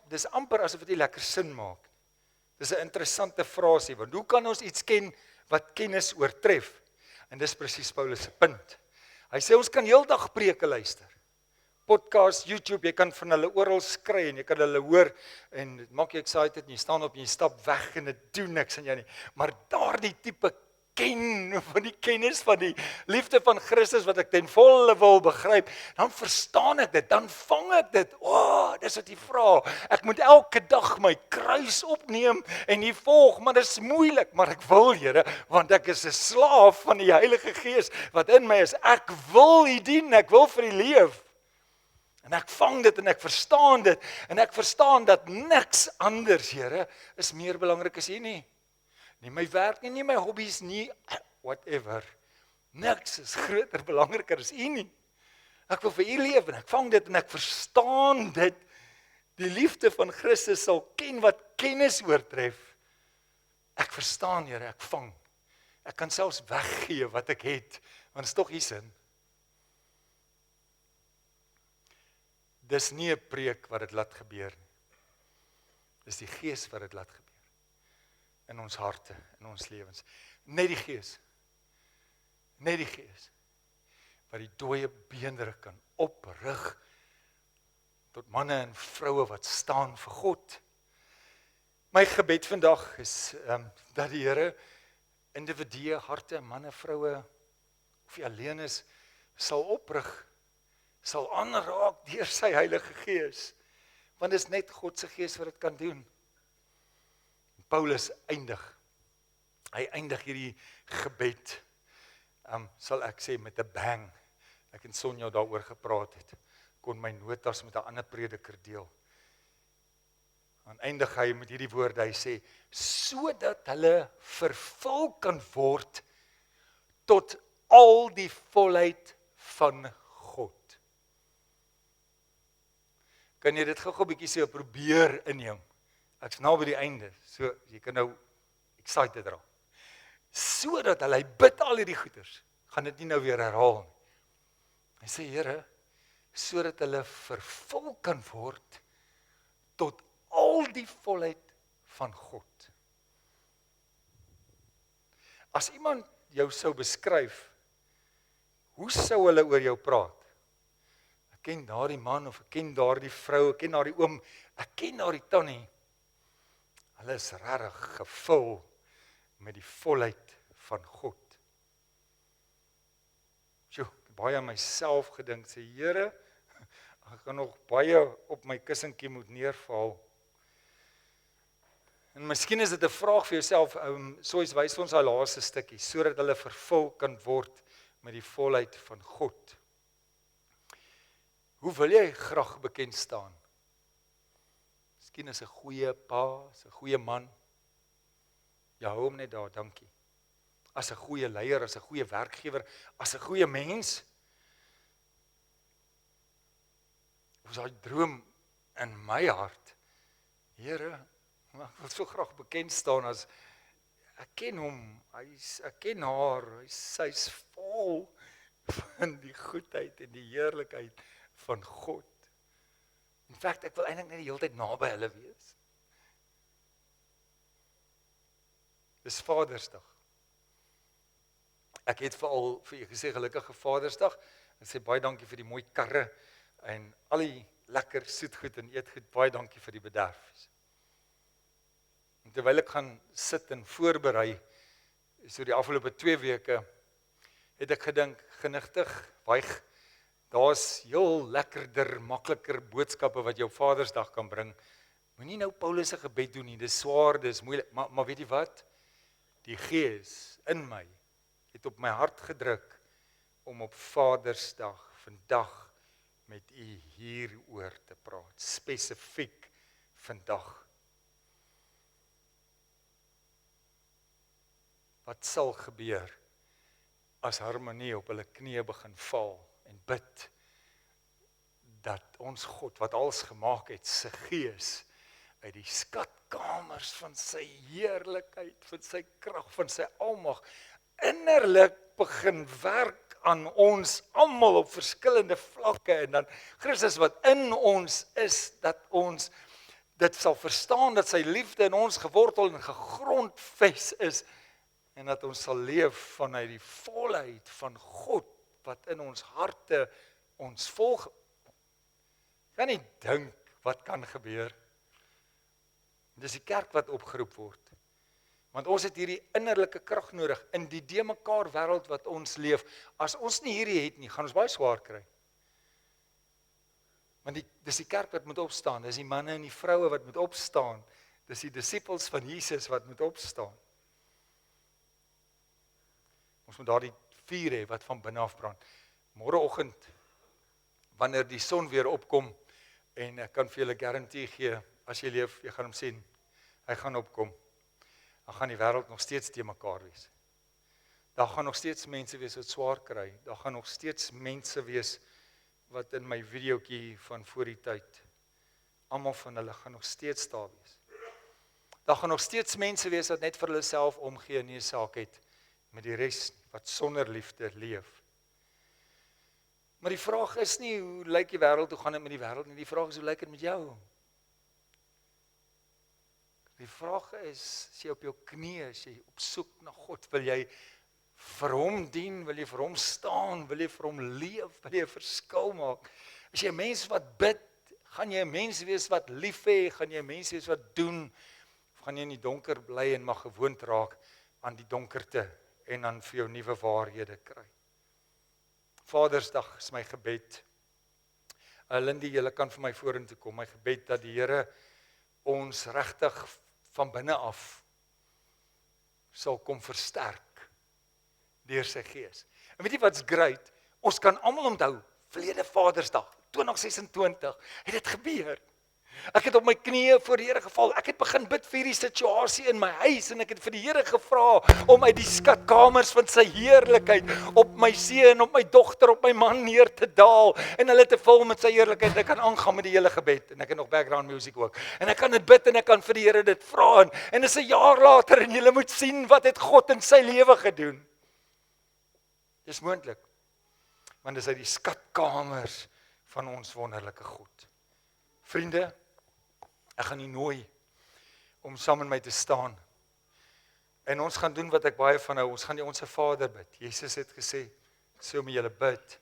Dis amper asof dit nie lekker sin maak. Dis 'n interessante frasie, want hoe kan ons iets ken wat kennis oortref? En dis presies Paulus se punt. Hy sê ons kan heeldag preke luister. Podcast, YouTube, jy kan van hulle oral kry en jy kan hulle hoor en dit maak jy excited en jy staan op en jy stap weg en dit doen niks aan jou nie. Maar daardie tipe ken van die kennis van die liefde van Christus wat ek ten volle wil begryp, dan verstaan ek dit, dan vang ek dit. Dis wat jy vra. Ek moet elke dag my kruis opneem en nie volg, maar dit is moeilik, maar ek wil, Here, want ek is 'n slaaf van die Heilige Gees wat in my is. Ek wil U dien, ek wil vir U leef. En ek vang dit en ek verstaan dit en ek verstaan dat niks anders, Here, is meer belangrik as U nie. Nie my werk nie my hobbies nie, whatever. Niks is groter, belangriker as U nie. Ek wil vir U leef en ek vang dit en ek verstaan dit. Die liefde van Christus sal ken wat kennis oortref. Ek verstaan, Here, ek vang. Ek kan selfs weggee wat ek het, want dit is tog U sin. Dis nie 'n preek wat dit laat gebeur nie. Dis die Gees wat dit laat gebeur. In ons harte, in ons lewens. Net die Gees. Net die Gees. Wat die dooie beenderre kan oprig tot manne en vroue wat staan vir God. My gebed vandag is dat die Here individue, harte, manne, vroue, of jy alleen is, sal oprig, sal aanraak deur sy Heilige Gees. Want dit is net God se Gees wat dit kan doen. Paulus eindig. Hy eindig hierdie gebed, sal ek sê, met 'n bang. Ek en Sonja daaroor gepraat het. Kon my notas met 'n ander prediker deel. Dan eindig hy met hierdie woorde, hy sê, sodat hulle vervul kan word tot al die volheid van God. Kan jy dit gou-gou bietjie so probeer inneem? Ek's nou by die einde, so jy kan nou excited raak. Sodat hulle, hy bid al hierdie goeders, gaan dit nie nou weer herhaal nie. Hy sê, Here, sodat hulle vervul kan word tot al die volheid van God. As iemand jou sou beskryf, hoe sou hulle oor jou praat? Ek ken daardie man, of ek ken daardie vrou, ek ken daardie oom, ek ken daardie tannie. Hulle is regtig gevul met die volheid van God. Baie aan myself gedink, sê, Here, ek gaan nog baie op my kussentjie moet neerval. En miskien is dit 'n vraag vir jouself, soos wys ons al laaste stukkie, sodat hulle vervul kan word met die volheid van God. Hoe wil jy graag bekend staan? Miskien is 'n goeie pa, is 'n goeie man. Jy hou hom net daar, dankie. As 'n goeie leier, as 'n goeie werkgewer, as 'n goeie mens. Ons daai droom in my hart. Here, ek wil so graag bekend staan as ek ken hom, ek ken haar, sy's vol van die goedheid en die heerlikheid van God. In feite, ek wil eintlik net die hele tyd naby hulle wees. Dis Vadersdag. Ek het veral vir julle gesê gelukkige Vadersdag. Ek sê baie dankie vir die mooi karre en al die lekker soetgoed en eetgoed. Baie dankie vir die bederf. En terwyl ek gaan sit en voorberei, so die afgelope 2 weke, het ek gedink, genigtig, daar's heel lekkerder, makliker boodskappe wat jou Vadersdag kan bring. Moenie nou Paulus se gebed doen nie, dis swaar, dis moeilik, maar weet jy wat? Die Gees in my het op my hart gedruk om op Vadersdag vandag met u hieroor te praat, spesifiek vandag. Wat sal gebeur as Harmonie op hulle knieë begin val en bid dat ons God wat alles gemaak het, sy Gees uit die skatkamers van sy heerlikheid, van sy krag, van sy almag, innerlik begin werk aan ons almal op verskillende vlakke en dan Christus wat in ons is, dat ons dit sal verstaan dat sy liefde in ons gewortel en gegrondves is en dat ons sal leef vanuit die volheid van God wat in ons harte ons volg. Kan nie dink wat kan gebeur. Dis die kerk wat opgeroep word. Want ons het hierdie innerlike krag nodig in die de mekaar wêreld wat ons leef. As ons nie hierdie het nie, gaan ons baie swaar kry. Want dis die kerk wat moet opstaan, dis die manne en die vroue wat moet opstaan, dis die disippels van Jesus wat moet opstaan. Ons moet daardie vuur hê wat van binne af brand. Môreoggend, wanneer die son weer opkom, en ek kan vir julle garantie gee, as jy leef, jy gaan hom sien, hy gaan opkom, dan gaan die wêreld nog steeds te mekaar wees. Daar gaan nog steeds mense wees wat swaar kry, daar gaan nog steeds mense wees wat in my videoetjie van voor die tyd, almal van hulle gaan nog steeds daar wees. Daar gaan nog steeds mense wees wat net vir hulle self omgee en nie 'n saak het met die res wat sonder liefde leef. Maar die vraag is nie hoe lyk die wêreld, hoe gaan dit met die wêreld nie, die vraag is hoe lyk dit met jou? Die vraag is jy op jou knieë, as jy op soek na God, wil jy vir hom dien, wil jy vir hom staan, wil jy vir hom leef, wil jy 'n verskil maak? As jy 'n mens wat bid, gaan jy 'n mens wees wat lief hê, gaan jy 'n mens wees wat doen, of gaan jy in die donker bly en mag gewoond raak aan die donkerte en dan vir jou nuwe waarhede kry? Vadersdag is my gebed. Lindy, julle kan vir my vorentoe kom. My gebed dat die Here ons regtig van binne af sal kom versterk deur sy gees. En weet jy wat's great? Ons kan almal onthou, verlede Vadersdag, 2026, het dit gebeur. Ek het op my knieë voor die Here geval. Ek het begin bid vir hierdie situasie in my huis en ek het vir die Here gevra om uit die skatkamers van sy heerlikheid op my seun, op my dogter, op my man neer te daal en hulle te vul met sy heerlikheid. Ek kan aangaan met die hele gebed en ek het nog background music ook. En ek kan dit bid en ek kan vir die Here dit vra en dis 'n jaar later en julle moet sien wat het God in sy lewe gedoen. Dis moontlik. Want dis uit die skatkamers van ons wonderlike God. Vriende, ek gaan u nooi om saam met my te staan. En ons gaan doen wat ek baie van hou. Ons gaan die Onse Vader bid. Jesus het gesê, so moet julle bid.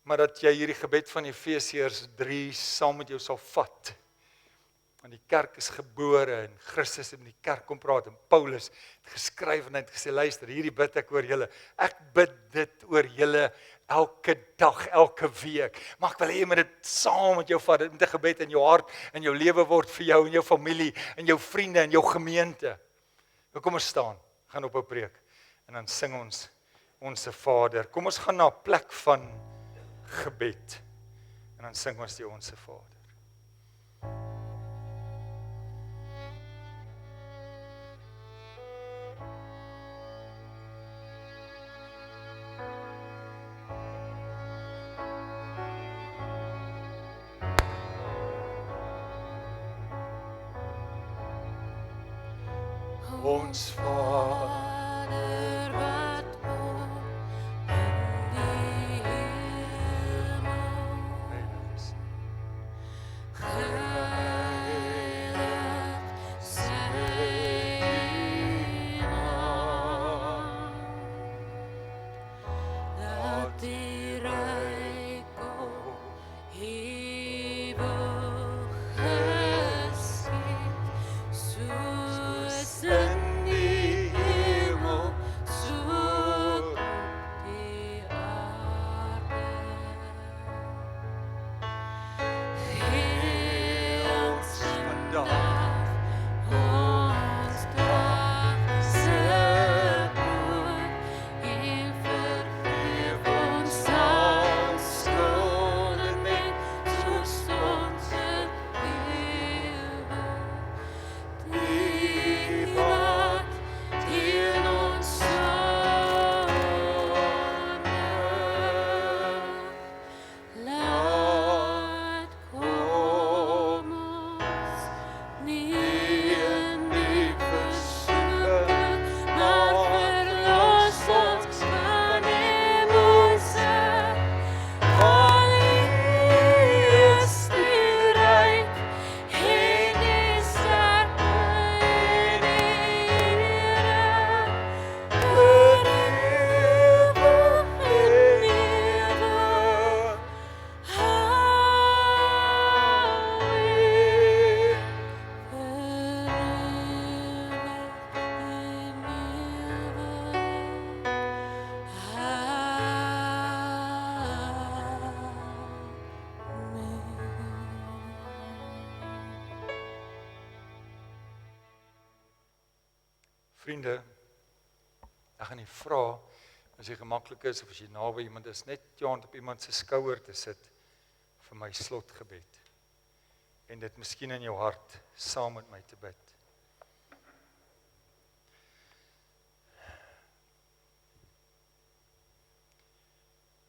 Maar dat jy hierdie gebed van Efesiërs 3 saam met jou sal vat. Want die kerk is gebore en Christus het met die kerk kom praat en Paulus het geskryf en hy het gesê, luister, hierdie bid ek oor julle. Ek bid dit oor julle elke dag, elke week. Maar ek wil hê jy moet dit saam met jou vat. Dit moet 'n gebed in jou hart en jou lewe word vir jou en jou familie en jou vriende en jou gemeente. Nou kom ons staan, gaan op 'n preek en dan sing ons Onse Vader. Kom ons gaan na 'n plek van gebed en dan sing ons die Onse Vader. Ons Vader wat woon in die hemel, heilig sy naam. Laat die ryk kom, ewig geskied, soos in die hemel, Vriende, ek gaan nie vra as jy gemaklik is of as jy naby iemand is, net jou hand op iemand se skouer te sit vir my slotgebed. En dit miskien in jou hart saam met my te bid.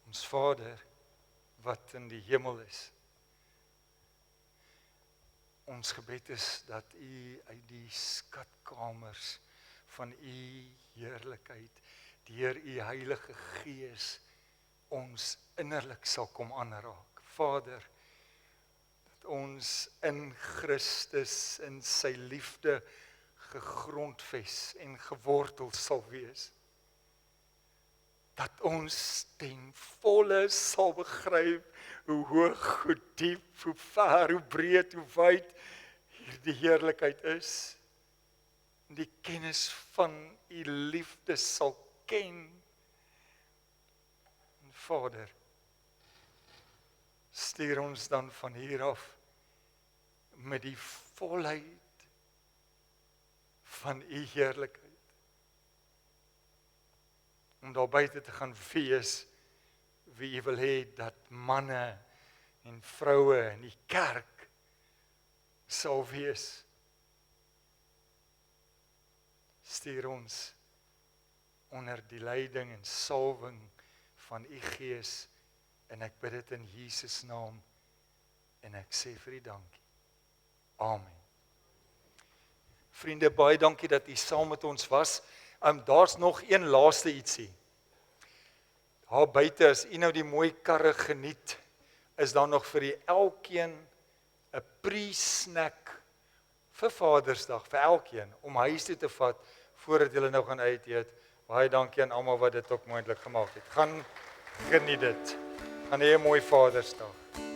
Ons Vader wat in die hemel is. Ons gebed is dat U uit die skatkamers van U heerlikheid deur U Heilige Gees ons innerlik sal kom aanraak. Vader, dat ons in Christus in sy liefde gegrondves en gewortel sal wees. Dat ons ten volle sal begryp hoe hoog, hoe diep, hoe ver, hoe breed, hoe wyd hierdie heerlikheid is. En die kennis van U liefde sal ken. En Vader, stuur ons dan van hier af met die volheid van U heerlikheid. Om daar buite te gaan wees wie U wil hê dat manne en vroue in die kerk sal wees. Stuur ons onder die leiding en salwing van U Gees en ek bid dit in Jesus naam en ek sê vir U dankie. Amen. Vriende, baie dankie dat U saam met ons was. Daar's nog een laaste ietsie. Daar buite, as U nou die mooi karre geniet, is daar nog vir U elkeen 'n pre-snack vir Vadersdag, vir elkeen, om huis toe te vat, voordat julle nou gaan uit eet. Baie dankie aan almal wat dit ook moontlik gemaak het. Gaan geniet dit. Gaan hê 'n mooi Vadersdag.